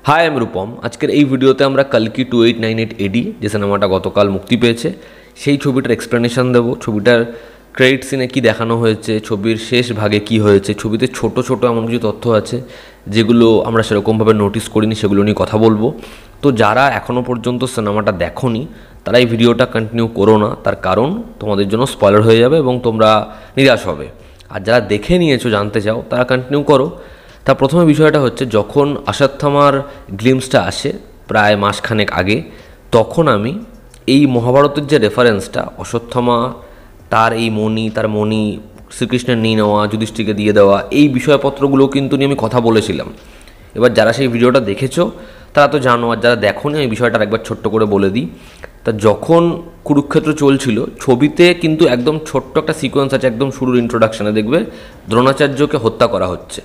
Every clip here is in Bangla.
হাই আমি রূপম। আজকের এই ভিডিওতে আমরা কালকি 2898 এডি যে সিনেমাটা গতকাল মুক্তি পেয়েছে সেই ছবিটার এক্সপ্লেনেশন দেব। ছবিটার ক্রেডিট সিনে কী দেখানো হয়েছে, ছবির শেষ ভাগে কি হয়েছে, ছবিতে ছোট ছোট এমন কিছু তথ্য আছে যেগুলো আমরা সেরকমভাবে নোটিস করিনি, সেগুলো নিয়ে কথা বলবো। তো যারা এখনও পর্যন্ত সিনেমাটা দেখোনি তারা এই ভিডিওটা কন্টিনিউ করো না, তার কারণ তোমাদের জন্য স্পয়লার হয়ে যাবে এবং তোমরা নিরাশ হবে। আর যারা দেখে নিয়েছো, জানতে চাও, তারা কন্টিনিউ করো। তা প্রথমে বিষয়টা হচ্ছে, যখন অশ্বত্থামার গ্লিমসটা আসে প্রায় মাসখানেক আগে, তখন আমি এই মহাভারতের যে রেফারেন্সটা অশ্বত্থামা তার মণি শ্রীকৃষ্ণের নিয়ে নেওয়া, যুধিষ্ঠিরকে দিয়ে দেওয়া, এই বিষয়পত্রগুলো কিন্তু নিয়ে আমি কথা বলেছিলাম। এবার যারা সেই ভিডিওটা দেখেছো তারা তো জানো, আর যারা দেখোনি এই বিষয়টা একবার ছোট্ট করে বলে দিই। তা যখন কুরুক্ষেত্র চলছিল, ছবিতে কিন্তু একদম ছোট্ট একটা সিকোয়েন্স আছে, একদম শুরুর ইন্ট্রোডাকশানে দেখবে দ্রোণাচার্যকে হত্যা করা হচ্ছে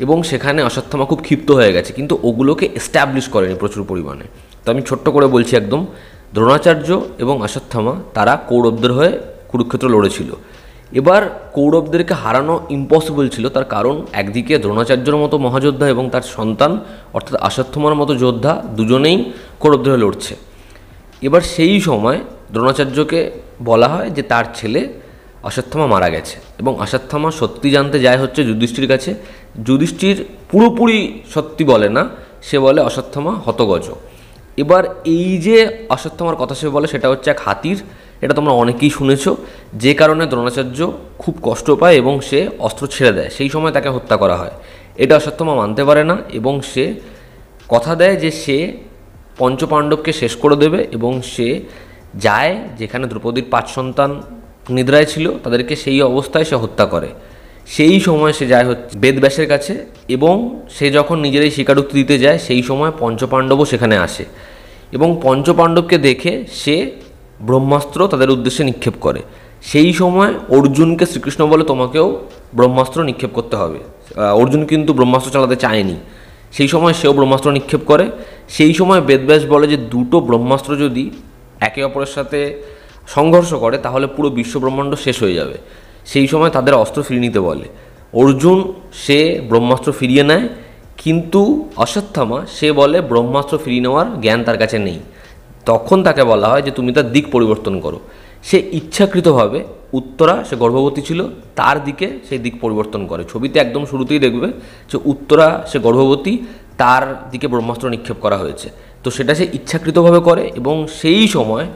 এবং সেখানে অশ্বত্থামা খুব ক্ষিপ্ত হয়ে গেছে, কিন্তু ওগুলোকে এস্টাবলিশ করেনি প্রচুর পরিমাণে। তো আমি ছোট্ট করে বলছি, একদম দ্রোণাচার্য এবং অশ্বত্থামা তারা কৌরবদের হয়ে কুরুক্ষেত্র লড়েছিল। এবার কৌরবদেরকে হারানো ইম্পসিবল ছিল, তার কারণ একদিকে দ্রোণাচার্যর মতো মহাযোদ্ধা এবং তার সন্তান অর্থাৎ অশ্বত্থামার মতো যোদ্ধা দুজনেই কৌরবদের হয়ে লড়ছে। এবার সেই সময় দ্রোণাচার্যকে বলা হয় যে তার ছেলে অশ্বত্থামা মারা গেছে এবং অশ্বত্থামা সত্যি জানতে যায় হচ্ছে যুধিষ্ঠির কাছে। যুধিষ্ঠির পুরোপুরি সত্যি বলে না, সে বলে অশ্বত্থামা হতগজ। এবার এই যে অশ্বত্থামার কথা সে বলে সেটা হচ্ছে এক হাতির, এটা তোমরা অনেকেই শুনেছ, যে কারণে দ্রোণাচার্য খুব কষ্ট পায় এবং সে অস্ত্র ছেড়ে দেয়, সেই সময় তাকে হত্যা করা হয়। এটা অশ্বত্থামা মানতে পারে না এবং সে কথা দেয় যে সে পঞ্চপাণ্ডবকে শেষ করে দেবে এবং সে যায় যেখানে দ্রৌপদীর 5 সন্তান নিদ্রায় ছিল, তাদেরকে সেই অবস্থায় সে হত্যা করে। সেই সময় সে যায় হচ্ছে বেদব্যাসের কাছে এবং সে যখন নিজেরই স্বীকারোক্তি দিতে যায় সেই সময় পঞ্চপাণ্ডবও সেখানে আসে এবং পঞ্চপাণ্ডবকে দেখে সে ব্রহ্মাস্ত্র তাদের উদ্দেশ্যে নিক্ষেপ করে। সেই সময় অর্জুনকে শ্রীকৃষ্ণ বলে তোমাকেও ব্রহ্মাস্ত্র নিক্ষেপ করতে হবে। অর্জুন কিন্তু ব্রহ্মাস্ত্র চালাতে চায়নি, সেই সময় সেও ব্রহ্মাস্ত্র নিক্ষেপ করে। সেই সময় বেদব্যাস বলে যে দুটো ব্রহ্মাস্ত্র যদি একে অপরের সাথে সংঘর্ষ করে তাহলে পুরো বিশ্বব্রহ্মাণ্ড শেষ হয়ে যাবে। সেই সময় তাদের অস্ত্র ফিরিয়ে নিতে বলে। অর্জুন সে ব্রহ্মাস্ত্র ফিরিয়ে নেয়, কিন্তু অশ্বত্থামা সে বলে ব্রহ্মাস্ত্র ফিরিয়ে নেওয়ার জ্ঞান তার কাছে নেই। তখন তাকে বলা হয় যে তুমি তার দিক পরিবর্তন করো। সে ইচ্ছাকৃতভাবে, উত্তরা সে গর্ভবতী ছিল, তার দিকে সেই দিক পরিবর্তন করে। ছবিতে একদম শুরুতেই দেখবে যে উত্তরা সে গর্ভবতী, তার দিকে ব্রহ্মাস্ত্র নিক্ষেপ করা হয়েছে। তো সেটা সে ইচ্ছাকৃতভাবে করে এবং সেই সময়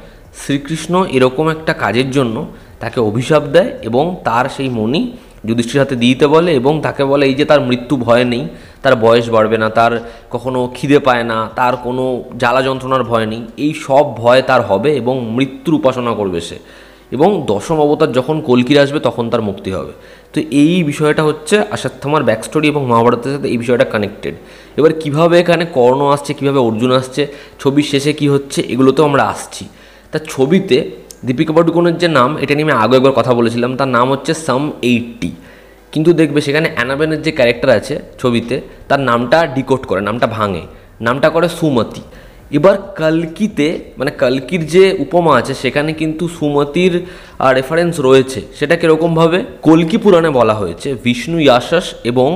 শ্রীকৃষ্ণ এরকম একটা কাজের জন্য তাকে অভিশাপ দেয় এবং তার সেই মণি যুধিষ্ঠির হাতে দিতে বলে এবং তাকে বলে এই যে তার মৃত্যু ভয় নেই, তার বয়স বাড়বে না, তার কখনো খিদে পায় না, তার কোনো জ্বালা যন্ত্রণার ভয় নেই, এই সব ভয় তার হবে এবং মৃত্যুর উপাসনা করবে সে, এবং দশম অবতার যখন কল্কির আসবে তখন তার মুক্তি হবে। তো এই বিষয়টা হচ্ছে অশ্বত্থামার ব্যাকস্টোরি এবং মহাভারতের সাথে এই বিষয়টা কানেক্টেড। এবার কিভাবে এখানে কর্ণ আসছে, কিভাবে অর্জুন আসছে, ছবির শেষে কি হচ্ছে, এগুলোতেও আমরা আসছি। তা ছবিতে দীপিকা পাডুকোনের যে নাম, এটা নিয়ে আমি আগে একবার কথা বলেছিলাম, তার নাম হচ্ছে সাম 80, কিন্তু দেখবে সেখানে অ্যানাবেনের যে ক্যারেক্টার আছে ছবিতে তার নামটা ডিকোড করে, নামটা ভাঙে, নামটা করে সুমতি। এবার কালকিতে মানে কালকির যে উপমা আছে সেখানে কিন্তু সুমতির রেফারেন্স রয়েছে। সেটা কীরকমভাবে, কল্কি পুরাণে বলা হয়েছে বিষ্ণু ইয়াশস এবং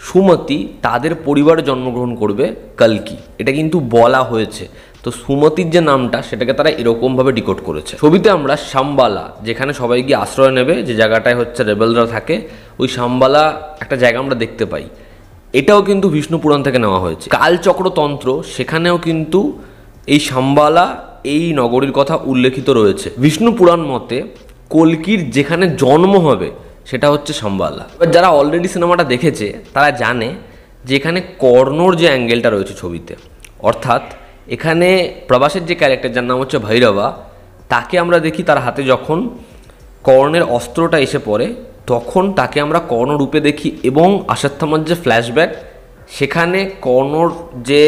সুমতি তাদের পরিবারে জন্মগ্রহণ করবে কালকি, এটা কিন্তু বলা হয়েছে। তো সুমতির যে নামটা সেটাকে তারা এরকমভাবে ডিকোড করেছে। ছবিতে আমরা শাম্বালা, যেখানে সবাই গিয়ে আশ্রয় নেবে, যে জায়গাটায় হচ্ছে রেবেলরা থাকে, ওই শাম্বালা একটা জায়গা আমরা দেখতে পাই, এটাও কিন্তু বিষ্ণু পুরাণ থেকে নেওয়া হয়েছে। কালচক্রতন্ত্র, সেখানেও কিন্তু এই শাম্বালা এই নগরীর কথা উল্লেখিত রয়েছে। বিষ্ণু পুরাণ মতে কল্কির যেখানে জন্ম হবে সেটা হচ্ছে শাম্বালা। এবার যারা অলরেডি সিনেমাটা দেখেছে তারা জানে যে এখানে কর্ণর যে অ্যাঙ্গেলটা রয়েছে ছবিতে, অর্থাৎ এখানে প্রভাসের যে ক্যারেক্টার যার নাম হচ্ছে ভৈরবা, তাকে আমরা দেখি তার হাতে যখন কর্ণের অস্ত্রটা এসে পড়ে তখন তাকে আমরা কর্ণ রূপে দেখি, এবং অশ্বত্থামার যে ফ্ল্যাশব্যাক সেখানে কর্ণর যে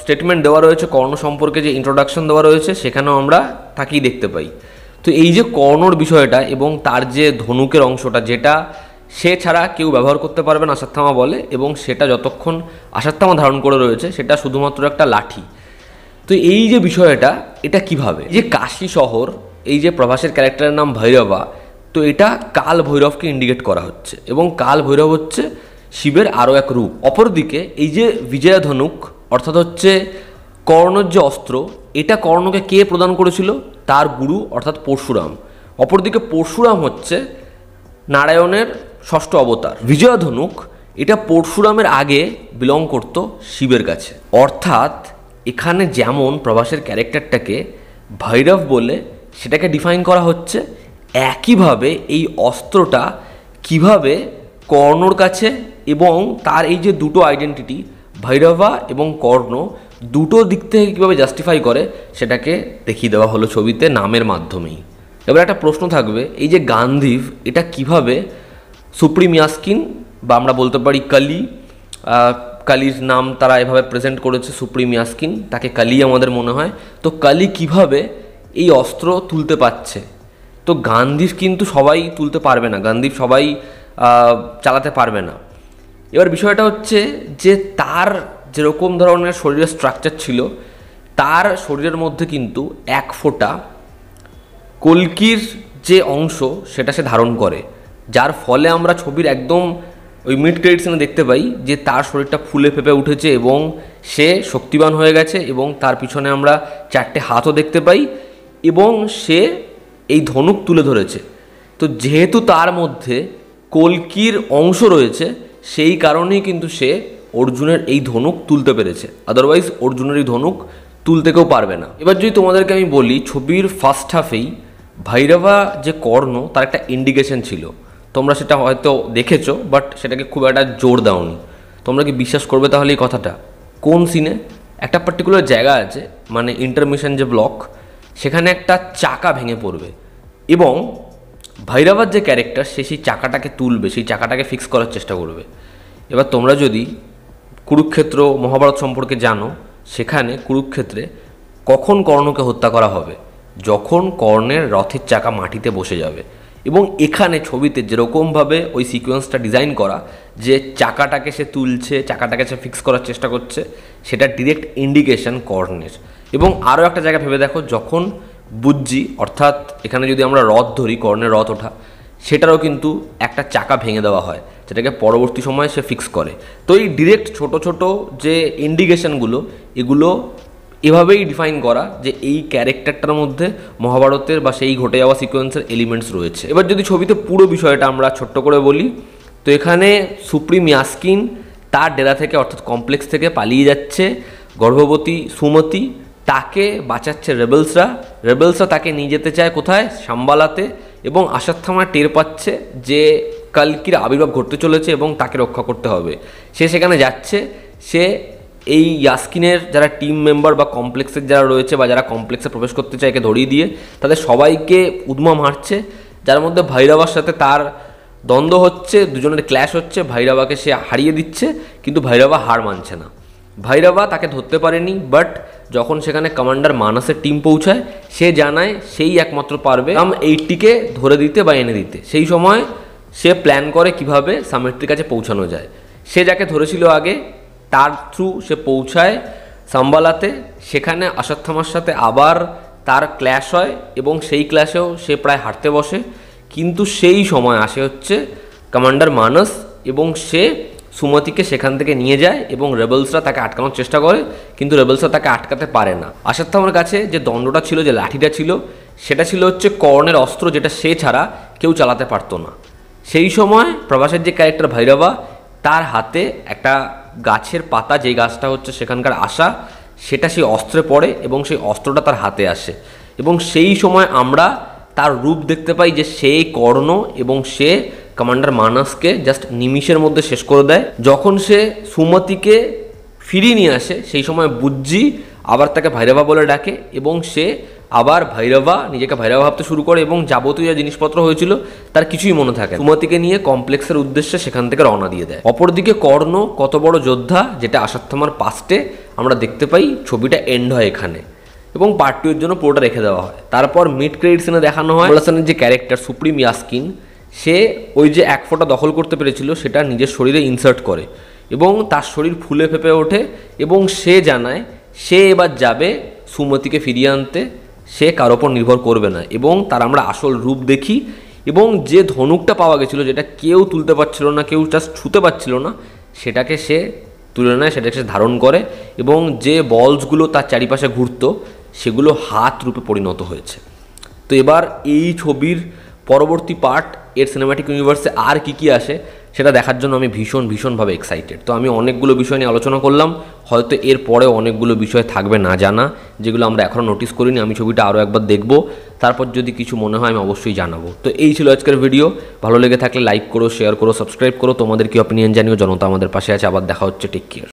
স্টেটমেন্ট দেওয়া রয়েছে, কর্ণ সম্পর্কে যে ইন্ট্রোডাকশন দেওয়া রয়েছে সেখানেও আমরা তাকেই দেখতে পাই। তো এই যে কর্ণর বিষয়টা এবং তার যে ধনুকের অংশটা, যেটা সে ছাড়া কেউ ব্যবহার করতে পারবে না অশ্বত্থামা বলে, এবং সেটা যতক্ষণ অশ্বত্থামা ধারণ করে রয়েছে সেটা শুধুমাত্র একটা লাঠি। তো এই যে বিষয়টা, এটা কিভাবে, যে কাশী শহর, এই যে প্রভাসের ক্যারেক্টারের নাম ভৈরবা, তো এটা কাল ভৈরবকে ইন্ডিকেট করা হচ্ছে এবং কাল ভৈরব হচ্ছে শিবের আরও এক রূপ। অপরদিকে এই যে বিজয়া ধনুক অর্থাৎ হচ্ছে কর্ণর যে অস্ত্র, এটা কর্ণকে কে প্রদান করেছিল? তার গুরু অর্থাৎ পরশুরাম। অপরদিকে পরশুরাম হচ্ছে নারায়ণের ষষ্ঠ অবতার। বিজয়া ধনুক এটা পরশুরামের আগে বিলং করত শিবের কাছে। অর্থাৎ এখানে যেমন প্রভাসের ক্যারেক্টারটাকে ভৈরব বলে সেটাকে ডিফাইন করা হচ্ছে, একইভাবে এই অস্ত্রটা কিভাবে কর্ণর কাছে এবং তার এই যে দুটো আইডেন্টিটি ভৈরবা এবং কর্ণ দুটো দিক থেকে কীভাবে জাস্টিফাই করে সেটাকে দেখিয়ে দেওয়া হলো ছবিতে নামের মাধ্যমেই। এবার একটা প্রশ্ন থাকবে, এই যে গান্ধীব এটা কিভাবে সুপ্রিম ইয়াস্কিন বা আমরা বলতে পারি কালির নাম তারা এভাবে প্রেজেন্ট করেছে, সুপ্রিম ইয়াস্কিন, তাকে কালি আমাদের মনে হয়। তো কালি কিভাবে এই অস্ত্র তুলতে পারছে? তো গান্ধীব কিন্তু সবাই তুলতে পারবে না, গান্ধীব সবাই চালাতে পারবে না। এবার বিষয়টা হচ্ছে যে তার যেরকম ধরনের শরীরের স্ট্রাকচার ছিল, তার শরীরের মধ্যে কিন্তু এক ফোঁটা কল্কির যে অংশ সেটা সে ধারণ করে, যার ফলে আমরা ছবির একদম ওই মিড ক্রেডিট সিনে দেখতে পাই যে তার শরীরটা ফুলে ফেপে উঠেছে এবং সে শক্তিবান হয়ে গেছে এবং তার পিছনে আমরা 4টে হাতও দেখতে পাই এবং সে এই ধনুক তুলে ধরেছে। তো যেহেতু তার মধ্যে কল্কির অংশ রয়েছে সেই কারণেই কিন্তু সে অর্জুনের এই ধনুক তুলতে পেরেছে, আদারওয়াইজ অর্জুনের এই ধনুক তুলতে কেউ পারবে না। এবার যদি তোমাদেরকে আমি বলি, ছবির ফার্স্ট হাফেই ভৈরবা যে কর্ণ তার একটা ইন্ডিকেশন ছিল, তোমরা সেটা হয়তো দেখেছো বাট সেটাকে খুব একটা জোর দাওনি। তোমরা কি বিশ্বাস করবে তাহলে এই কথাটা? কোন সিনে একটা পার্টিকুলার জায়গা আছে, মানে ইন্টারমিশন যে ব্লক, সেখানে একটা চাকা ভেঙে পড়বে এবং ভৈরবার যে ক্যারেক্টার সে সেই চাকাটাকে তুলবে, সেই চাকাটাকে ফিক্স করার চেষ্টা করবে। এবার তোমরা যদি কুরুক্ষেত্র মহাভারত সম্পর্কে জানো, সেখানে কুরুক্ষেত্রে কখন কর্ণকে হত্যা করা হবে? যখন কর্ণের রথের চাকা মাটিতে বসে যাবে। এবং এখানে ছবিতে যেরকমভাবে ওই সিকোয়েন্সটা ডিজাইন করা, যে চাকাটাকে সে তুলছে, চাকাটাকে সে ফিক্স করার চেষ্টা করছে, সেটা ডিরেক্ট ইন্ডিকেশন কর্ণের। এবং আরও একটা জায়গা ভেবে দেখো, যখন বুজ্জি অর্থাৎ এখানে যদি আমরা রথ ধরি, কর্ণের রথ ওঠা, সেটারও কিন্তু একটা চাকা ভেঙে দেওয়া হয়, যেটাকে পরবর্তী সময়ে সে ফিক্স করে। তো এই ডিরেক্ট ছোট ছোট যে ইন্ডিকেশনগুলো, এগুলো এভাবেই ডিফাইন করা যে এই ক্যারেক্টারটার মধ্যে মহাভারতের বা সেই ঘটে যাওয়া সিকোয়েন্সের এলিমেন্টস রয়েছে। এবার যদি ছবিতে পুরো বিষয়টা আমরা ছোট্ট করে বলি, তো এখানে সুপ্রিম ইয়াস্কিন তার ডেরা থেকে অর্থাৎ কমপ্লেক্স থেকে পালিয়ে যাচ্ছে, গর্ভবতী সুমতি তাকে বাঁচাচ্ছে রেবেলসরা তাকে নিয়ে যেতে চায় কোথায়? শাম্বালাতে। এবং অশ্বত্থামা টের পাচ্ছে যে কালকির আবির্ভাব ঘটতে চলেছে এবং তাকে রক্ষা করতে হবে। সে সেখানে যাচ্ছে, সে এই ইয়াস্কিনের যারা টিম মেম্বার বা কমপ্লেক্সের যারা রয়েছে বা যারা কমপ্লেক্সে প্রবেশ করতে চায় একে ধরিয়ে দিয়ে তাদের সবাইকে উদ্মা মারছে, যার মধ্যে ভৈরবার সাথে তার দ্বন্দ্ব হচ্ছে, দুজনের ক্ল্যাশ হচ্ছে, ভৈরবাকে সে হারিয়ে দিচ্ছে, কিন্তু ভৈরবা হার মানছে না। ভৈরবা তাকে ধরতে পারেনি, বাট যখন সেখানে কমান্ডার মানসের টিম পৌঁছায় সে জানায় সেই একমাত্র পারবে এইটিকে ধরে দিতে বা এনে দিতে। সেই সময় সে প্ল্যান করে কিভাবে সামেট্রির কাছে পৌঁছানো যায়। সে যাকে ধরেছিল আগে, তার থ্রু সে পৌঁছায় সাম্বালাতে। সেখানে অশ্বত্থামার সাথে আবার তার ক্ল্যাশ হয় এবং সেই ক্ল্যাশেও সে প্রায় হারতে বসে। কিন্তু সেই সময় আসে হচ্ছে কমান্ডার মানস এবং সে সুমতিকে সেখান থেকে নিয়ে যায় এবং রেবেলসরা তাকে আটকানোর চেষ্টা করে, কিন্তু রেবেলসরা তাকে আটকাতে পারে না। অশ্বত্থামার কাছে যে দণ্ডটা ছিল, যে লাঠিটা ছিল, সেটা ছিল হচ্ছে কর্ণের অস্ত্র, যেটা সে ছাড়া কেউ চালাতে পারতো না। সেই সময় প্রভাসের যে ক্যারেক্টার ভৈরবা, তার হাতে একটা গাছের পাতা, যেই গাছটা হচ্ছে সেখানকার আশা, সেটা সেই অস্ত্রে পড়ে এবং সেই অস্ত্রটা তার হাতে আসে এবং সেই সময় আমরা তার রূপ দেখতে পাই যে সেই কর্ণ এবং সে কমান্ডার মানসকে জাস্ট নিমিষের মধ্যে শেষ করে দেয়। যখন সে সুমতিকে ফিরিয়ে নিয়ে আসে সেই সময় বুজ্জি আবার তাকে ভৈরবা বলে ডাকে এবং সে আবার ভৈরবা, নিজেকে ভৈরবা ভাবতে শুরু করে এবং যাবতীয় যে জিনিসপত্র হয়েছিল তার কিছুই মনে থাকে। সুমতিকে নিয়ে কমপ্লেক্সের উদ্দেশ্যে সেখান থেকে রওনা দিয়ে দেয়। অপরদিকে কর্ণ কত বড় যোদ্ধা, যেটা অশ্বত্থামার পাস্টে আমরা দেখতে পাই। ছবিটা এন্ড হয় এখানে এবং পার্ট 2 এর জন্য পুরোটা রেখে দেওয়া হয়। তারপর মিড ক্রেডিট সিনে দেখানো হয় কমলাসনের যে ক্যারেক্টার সুপ্রিম ইয়াস্কিন, সে ওই যে এক ফোঁটা দখল করতে পেরেছিল সেটা নিজের শরীরে ইনসার্ট করে এবং তার শরীর ফুলে ফেপে ওঠে এবং সে জানায় সে এবার যাবে সুমতিকে ফিরিয়ে আনতে, সে কার ওপর নির্ভর করবে না। এবং তার আমরা আসল রূপ দেখি এবং যে ধনুকটা পাওয়া গেছিলো, যেটা কেউ তুলতে পারছিল না, কেউ জাস্ট ছুতে পারছিল না, সেটাকে সে তুলে নেয়, সেটাকে সে ধারণ করে, এবং যে বলসগুলো তার চারিপাশে ঘুরতো সেগুলো হাত রূপে পরিণত হয়েছে। তো এবার এই ছবির পরবর্তী পার্ট, এর সিনেম্যাটিক ইউনিভার্সে আর কি আসে সেটা দেখার জন্য আমি ভীষণভাবে এক্সাইটেড। তো আমি অনেকগুলো বিষয় নিয়ে আলোচনা করলাম, হয়তো এর পরেও অনেকগুলো বিষয় থাকবে না জানা, যেগুলো আমরা এখনও নোটিস করিনি। আমি ছবিটা আরও একবার দেখব, তারপর যদি কিছু মনে হয় আমি অবশ্যই জানাবো। তো এই ছিল আজকের ভিডিও। ভালো লেগে থাকলে লাইক করো, শেয়ার করো, সাবস্ক্রাইব করো। তোমাদের কি অপিনিয়ন জানিও। জনতা আমাদের পাশে আছে। আবার দেখা হচ্ছে। Take care.